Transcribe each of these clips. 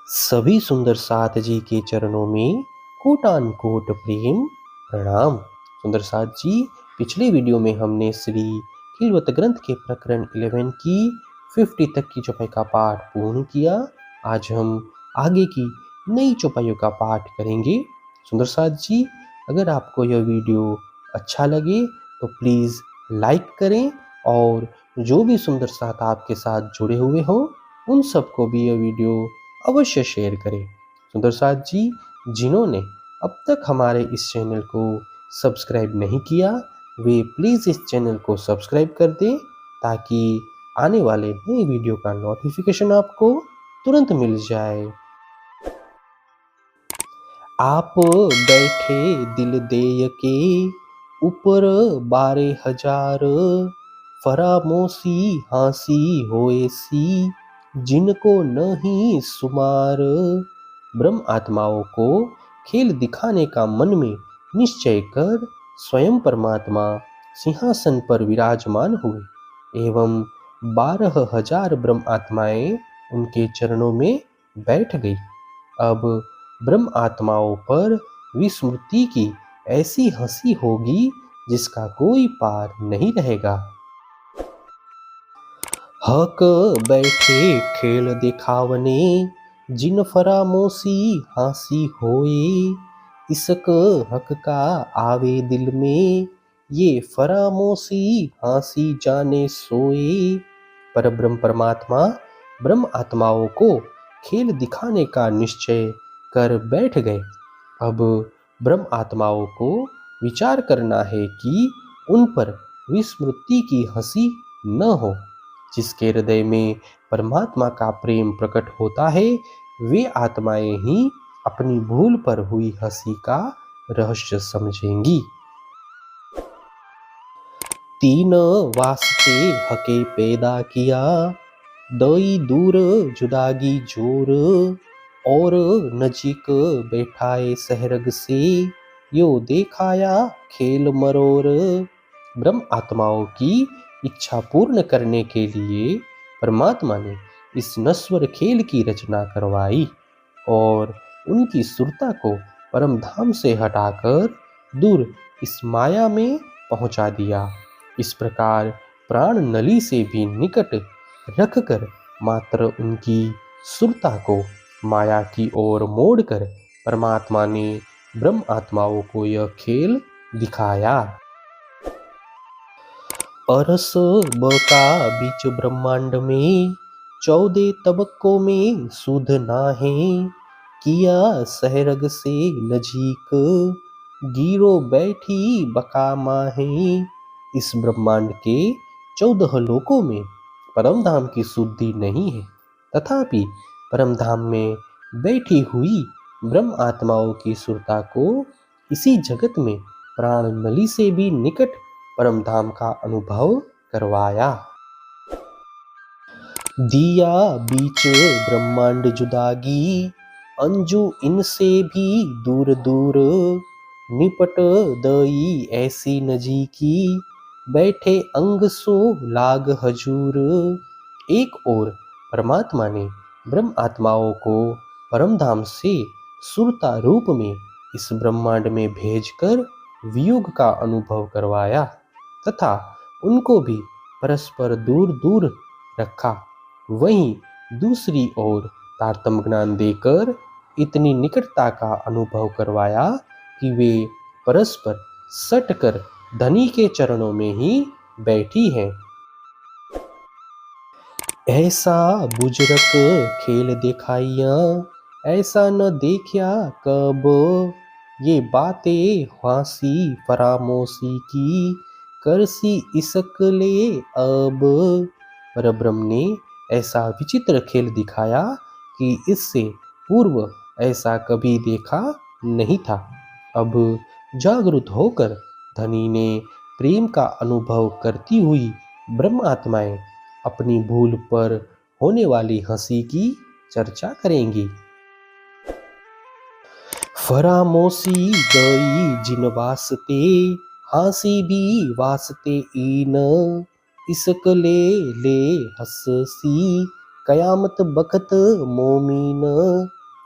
सभी सुंदर साथ जी के चरणों में कोटान कोट प्रेम प्रणाम। सुंदर साथ जी, पिछले वीडियो में हमने श्री खिलवत ग्रंथ के प्रकरण 11 की 50 तक की चौपाई का पाठ पूर्ण किया। आज हम आगे की नई चौपाइयों का पाठ करेंगे। सुंदर साथ जी, अगर आपको यह वीडियो अच्छा लगे तो प्लीज़ लाइक करें और जो भी सुंदर साथ आपके साथ जुड़े हुए हो उन सबको भी यह वीडियो अवश्य शेयर करें। सुंदर साथ जी, जिन्होंने अब तक हमारे इस चैनल को सब्सक्राइब नहीं किया वे प्लीज़ इस चैनल को सब्सक्राइब कर दें ताकि आने वाले नए वीडियो का नोटिफिकेशन आपको तुरंत मिल जाए। आप बैठे दिल देय के ऊपर 12,000 फरामोशी हाँसी होए सी जिनको नहीं सुमार। ब्रह्म आत्माओं को खेल दिखाने का मन में निश्चय कर स्वयं परमात्मा सिंहासन पर विराजमान हुए एवं 12,000 ब्रह्म आत्माएं उनके चरणों में बैठ गई। अब ब्रह्म आत्माओं पर विस्मृति की ऐसी हंसी होगी जिसका कोई पार नहीं रहेगा। हक बैठे खेल दिखावने जिन फरामोशी हाँसी होए इसक हक का आवे दिल में ये फरामोशी हाँसी जाने सोए। पर ब्रह्म परमात्मा ब्रह्म आत्माओं को खेल दिखाने का निश्चय कर बैठ गए। अब ब्रह्म आत्माओं को विचार करना है कि उन पर विस्मृति की हंसी न हो। जिसके हृदय में परमात्मा का प्रेम प्रकट होता है वे आत्माएं ही अपनी भूल पर हुई हंसी का रहस्य समझेंगी। तीन वास्ते हके पैदा किया दई दूर जुदागी जोर और नजीक बैठाए सहरग से यो देखाया खेल मरोर। ब्रह्म आत्माओं की इच्छा पूर्ण करने के लिए परमात्मा ने इस नश्वर खेल की रचना करवाई और उनकी सुरता को परम धाम से हटाकर दूर इस माया में पहुंचा दिया। इस प्रकार प्राण नली से भी निकट रखकर मात्र उनकी सुरता को माया की ओर मोड़कर परमात्मा ने ब्रह्म आत्माओं को यह खेल दिखाया। अरस बका बीच ब्रह्मांड में 14 तबकों में सुध नाहे किया सहरग से नजीक गिरो बैठी बका माहे। इस ब्रह्मांड के 14 लोकों में परम धाम की शुद्धि नहीं है, तथापि परम धाम में बैठी हुई ब्रह्म आत्माओं की सुरता को इसी जगत में प्राण नली से भी निकट परम धाम का अनुभव करवाया। दिया बीच ब्रह्मांड जुदागी अंजू इनसे भी दूर दूर निपट दई ऐसी नजीकी बैठे अंग सो लाग हजूर। एक ओर परमात्मा ने ब्रह्म आत्माओं को परम धाम से सुरता रूप में इस ब्रह्मांड में भेजकर वियोग का अनुभव करवाया तथा उनको भी परस्पर दूर दूर रखा। वहीं दूसरी ओर तारतम्य ज्ञान देकर इतनी निकटता का अनुभव करवाया कि वे परस्पर सटकर धनी के चरणों में ही बैठी हैं। ऐसा बुजुर्ग खेल दिखाइया ऐसा न देखा कब ये बातें हाँसी फरामोशी की करसी इसकले अब। परब्रह्म ने ऐसा विचित्र खेल दिखाया कि इससे पूर्व ऐसा कभी देखा नहीं था। अब जागृत होकर धनी ने प्रेम का अनुभव करती हुई ब्रह्म आत्माएं अपनी भूल पर होने वाली हंसी की चर्चा करेंगी। फरामोशी गई जिन वास्ते हाँसी भी वास्ते ईन इसकले ले हंसी कयामत बखत मोमीन।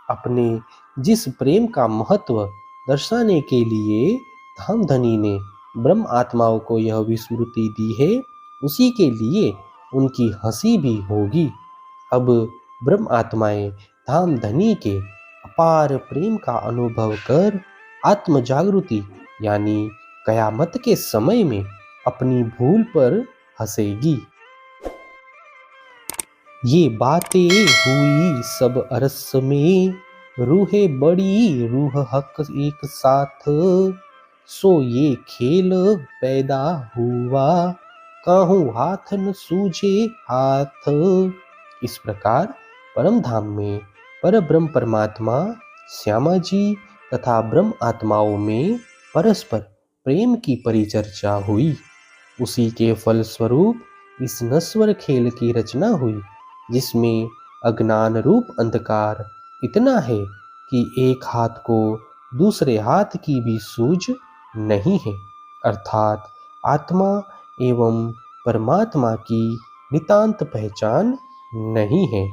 अपने जिस प्रेम का महत्व दर्शाने के लिए धामधनी ने ब्रह्म आत्माओं को यह विस्मृति दी है, उसी के लिए उनकी हंसी भी होगी। अब ब्रह्म आत्माएं धामधनी के अपार प्रेम का अनुभव कर आत्म जागृति यानी कयामत के समय में अपनी भूल पर हंसेगी। ये बातें हुई सब अरस में, रूहे बड़ी रूह हक एक साथ। सो ये खेल पैदा हुआ, काहूं हाथ न सूझे हाथ। इस प्रकार परम धाम में पर ब्रह्म परमात्मा श्यामा जी तथा ब्रह्म आत्माओं में परस्पर प्रेम की परिचर्चा हुई। उसी के फलस्वरूप इस नश्वर खेल की रचना हुई, जिसमें अज्ञान रूप अंधकार इतना है कि एक हाथ को दूसरे हाथ की भी सूझ नहीं है, अर्थात आत्मा एवं परमात्मा की नितांत पहचान नहीं है।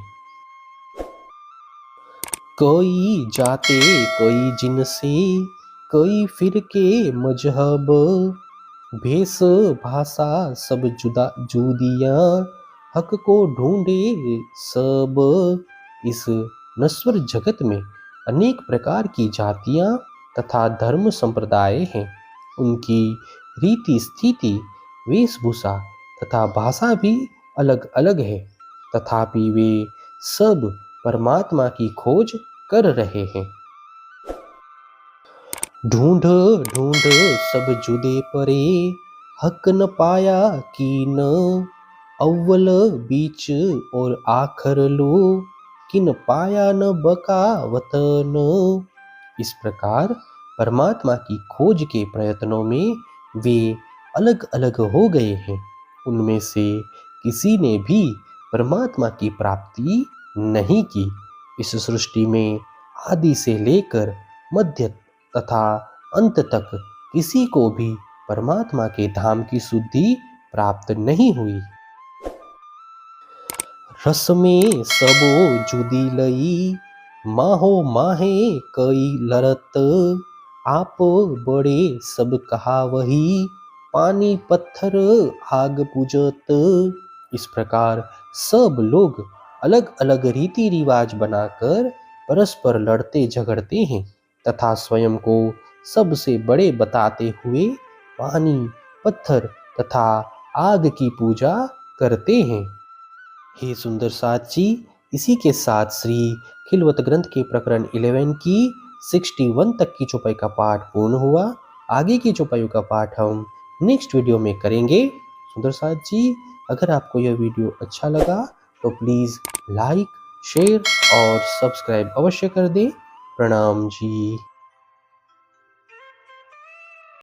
कोई जाते कोई जिनसे, कोई फिरके मजहब, भेष भाषा सब जुदा जुदियाँ, हक को ढूंढे सब। इस नश्वर जगत में अनेक प्रकार की जातियाँ तथा धर्म संप्रदाय हैं। उनकी रीति स्थिति वेशभूषा तथा भाषा भी अलग अलग है, तथापि वे सब परमात्मा की खोज कर रहे हैं। ढूंढ ढूंढ सब जुदे परे, हक न पाया कीन। अव्वल बीच और आखर लो, किन पाया न बका वतन। इस प्रकार परमात्मा की खोज के प्रयत्नों में वे अलग अलग हो गए हैं। उनमें से किसी ने भी परमात्मा की प्राप्ति नहीं की। इस सृष्टि में आदि से लेकर मध्य तथा अंत तक किसी को भी परमात्मा के धाम की शुद्धि प्राप्त नहीं हुई। रस में सबो जुदी लई, माहो माहे कई लरत। आप बड़े सब कहा वही, पानी पत्थर आग पूजत। इस प्रकार सब लोग अलग अलग रीति रिवाज बनाकर परस्पर लड़ते झगड़ते हैं तथा स्वयं को सबसे बड़े बताते हुए पानी पत्थर तथा आग की पूजा करते हैं। हे सुंदर साथ जी, इसी के साथ श्री खिलवत ग्रंथ के प्रकरण 11 की 61 तक की चौपाई का पाठ पूर्ण हुआ। आगे की चौपाइयों का पाठ हम नेक्स्ट वीडियो में करेंगे। सुंदर साथ जी, अगर आपको यह वीडियो अच्छा लगा तो प्लीज़ लाइक शेयर और सब्सक्राइब अवश्य कर दें। प्रणाम जी।